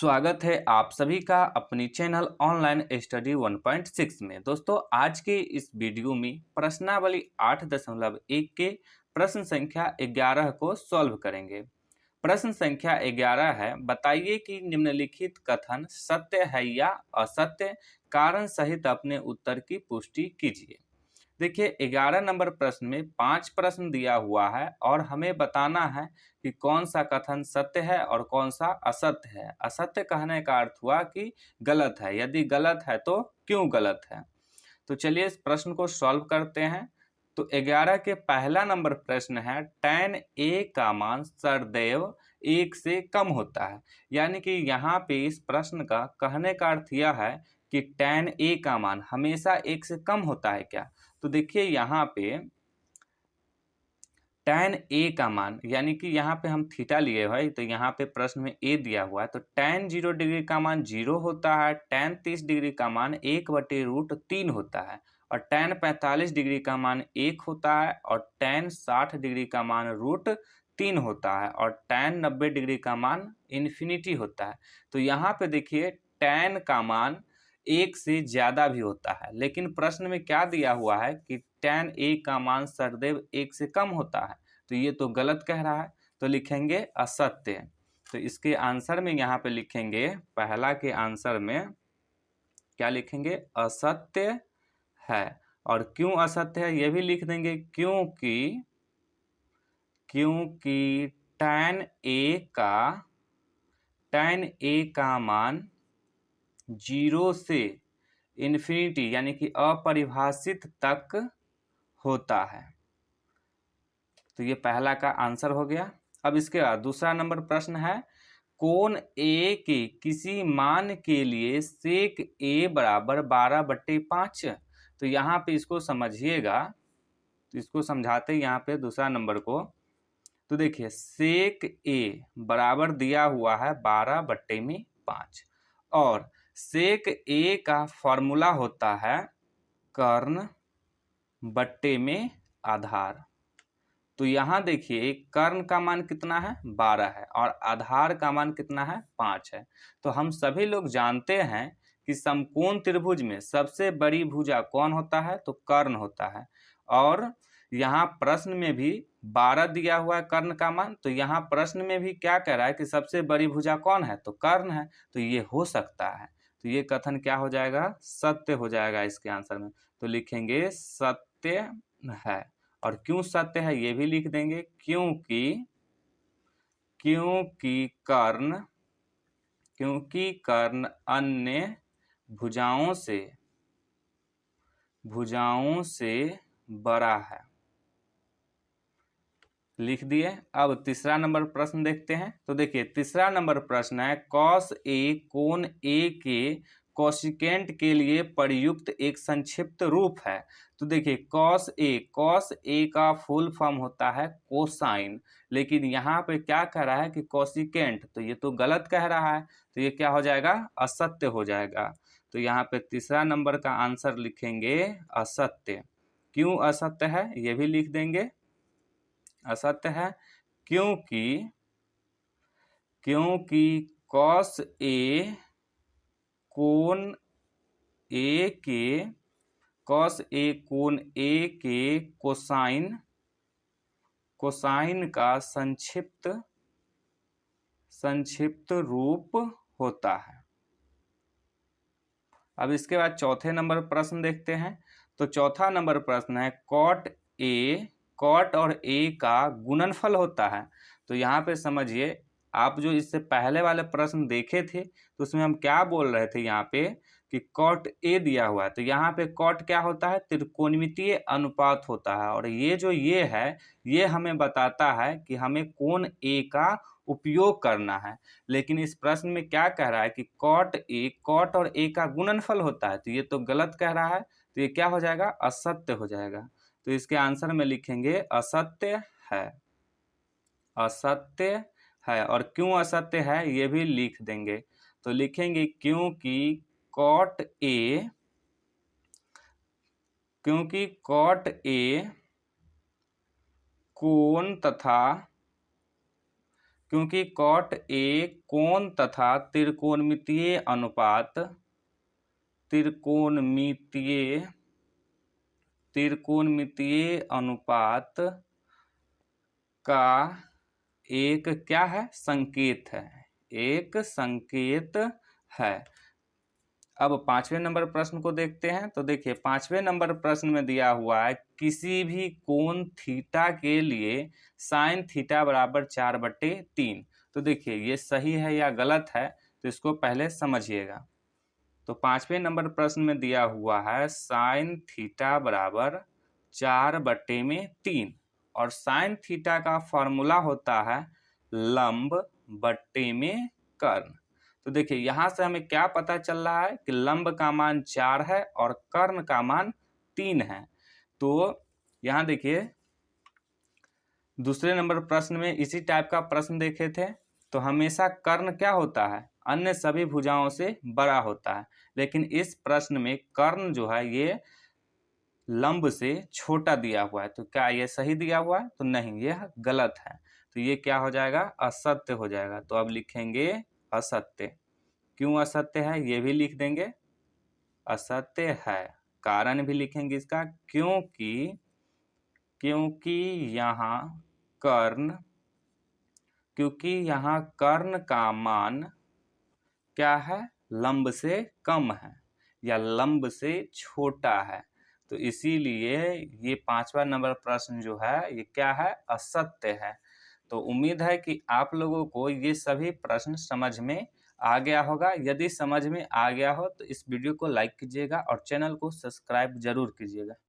स्वागत है आप सभी का अपनी चैनल ऑनलाइन स्टडी 1.6 में। दोस्तों आज के इस वीडियो में प्रश्नावली 8.1 के प्रश्न संख्या 11 को सॉल्व करेंगे। प्रश्न संख्या 11 है, बताइए कि निम्नलिखित कथन सत्य है या असत्य, कारण सहित अपने उत्तर की पुष्टि कीजिए। देखिए 11 नंबर प्रश्न में 5 प्रश्न दिया हुआ है और हमें बताना है कि कौन सा कथन सत्य है और कौन सा असत्य है। असत्य कहने का अर्थ हुआ कि गलत है, यदि गलत है तो क्यों गलत है। तो चलिए इस प्रश्न को सॉल्व करते हैं। तो 11 के पहला नंबर प्रश्न है, tan a का मान सदैव 1 से कम होता है। यानी कि यहाँ पे इस प्रश्न का कहने का अर्थ यह है कि tan a का मान हमेशा 1 से कम होता है क्या। तो देखिए यहाँ पे tan a का मान, यानी कि यहाँ पे हम थीटा लिए भाई, तो यहाँ पे प्रश्न में a दिया हुआ है, तो tan 0 डिग्री का मान 0 होता है, tan 30 डिग्री का मान 1/√3 होता है, और tan 45 डिग्री का मान 1 होता है, और tan 60 डिग्री का मान √3 होता है, और tan 90 डिग्री का मान इन्फिनिटी होता है। तो यहाँ पे देखिए tan का मान 1 से ज़्यादा भी होता है, लेकिन प्रश्न में क्या दिया हुआ है कि tan a का मान सदैव 1 से कम होता है, तो ये तो गलत कह रहा है, तो लिखेंगे असत्य। तो इसके आंसर में यहाँ पे लिखेंगे, पहला के आंसर में क्या लिखेंगे, असत्य है। और क्यों असत्य है ये भी लिख देंगे, क्योंकि tan a का मान 0 से इन्फिनिटी यानी कि अपरिभाषित तक होता है। तो ये पहला का आंसर हो गया। अब इसके बाद दूसरा नंबर प्रश्न है, कोण A के किसी मान के लिए सेक A बराबर 12/5। तो यहाँ पे इसको समझिएगा, तो इसको समझाते हैं यहाँ पे दूसरा नंबर को। तो देखिए सेक A बराबर दिया हुआ है 12/5, और सेक A का फॉर्मूला होता है कर्ण बट्टे में आधार। तो यहाँ देखिए कर्ण का मान कितना है, 12 है, और आधार का मान कितना है, 5 है। तो हम सभी लोग जानते हैं कि समकोण त्रिभुज में सबसे बड़ी भुजा कौन होता है, तो कर्ण होता है। और यहाँ प्रश्न में भी 12 दिया हुआ है कर्ण का मान, तो यहाँ प्रश्न में भी क्या कह रहा है कि सबसे बड़ी भुजा कौन है, तो कर्ण है। तो ये हो सकता है, तो ये कथन क्या हो जाएगा, सत्य हो जाएगा इसके आंसर में। तो लिखेंगे सत्य है। और क्यों सत्य है ये भी लिख देंगे, क्योंकि कर्ण अन्य भुजाओं से बड़ा है, लिख दिए। अब तीसरा नंबर प्रश्न देखते हैं। तो देखिए तीसरा नंबर प्रश्न है, cos A कोण A के कोसिकेंट के लिए प्रयुक्त एक संक्षिप्त रूप है। तो देखिए cos A का फुल फॉर्म होता है कोसाइन, लेकिन यहाँ पे क्या कह रहा है कि कोसिकेंट, तो ये तो गलत कह रहा है, तो ये क्या हो जाएगा, असत्य हो जाएगा। तो यहाँ पे तीसरा नंबर का आंसर लिखेंगे असत्य। क्यों असत्य है ये भी लिख देंगे, असत्य है क्योंकि cos A कोण A के कोसाइन का संक्षिप्त रूप होता है। अब इसके बाद चौथे नंबर प्रश्न देखते हैं। तो चौथा नंबर प्रश्न है, कॉट और A का गुणनफल होता है। तो यहाँ पे समझिए, आप जो इससे पहले वाले प्रश्न देखे थे तो उसमें हम क्या बोल रहे थे, यहाँ पे कि कॉट A दिया हुआ है, तो यहाँ पे कॉट क्या होता है, त्रिकोणमितीय अनुपात होता है, और ये जो ये है ये हमें बताता है कि हमें कोण A का उपयोग करना है। लेकिन इस प्रश्न में क्या कह रहा है कि कॉट और A का गुणनफल होता है, तो ये तो गलत कह रहा है, तो ये क्या हो जाएगा, असत्य हो जाएगा। तो इसके आंसर में लिखेंगे असत्य है, असत्य है। और क्यों असत्य है ये भी लिख देंगे, तो लिखेंगे क्योंकि कॉट A कोण तथा क्योंकि कॉट ए कोण तथा त्रिकोणमितीय अनुपात का एक क्या है, संकेत है, एक संकेत है। अब 5वें नंबर प्रश्न को देखते हैं। तो देखिए 5वें नंबर प्रश्न में दिया हुआ है किसी भी कोण थीटा के लिए साइन थीटा बराबर 4/3। तो देखिए ये सही है या गलत है, तो इसको पहले समझिएगा। तो 5वें नंबर प्रश्न में दिया हुआ है साइन थीटा बराबर 4/3 और साइन थीटा का फॉर्मूला होता है लंब बट्टे में कर्ण। तो देखिए यहां से हमें क्या पता चल रहा है कि लंब का मान 4 है और कर्ण का मान 3 है। तो यहां देखिए दूसरे नंबर प्रश्न में इसी टाइप का प्रश्न देखे थे, तो हमेशा कर्ण क्या होता है, अन्य सभी भुजाओं से बड़ा होता है, लेकिन इस प्रश्न में कर्ण जो है ये लंब से छोटा दिया हुआ है। तो क्या ये सही दिया हुआ है? तो नहीं, यह गलत है। तो ये क्या हो जाएगा, असत्य हो जाएगा। तो अब लिखेंगे असत्य। क्यों असत्य है ये भी लिख देंगे, असत्य है। कारण भी लिखेंगे इसका, क्योंकि यहाँ कर्ण का मान क्या है, लंब से कम है या लंब से छोटा है। तो इसीलिए ये 5वां नंबर प्रश्न जो है ये क्या है, असत्य है। तो उम्मीद है कि आप लोगों को ये सभी प्रश्न समझ में आ गया होगा। यदि समझ में आ गया हो तो इस वीडियो को लाइक कीजिएगा और चैनल को सब्सक्राइब जरूर कीजिएगा।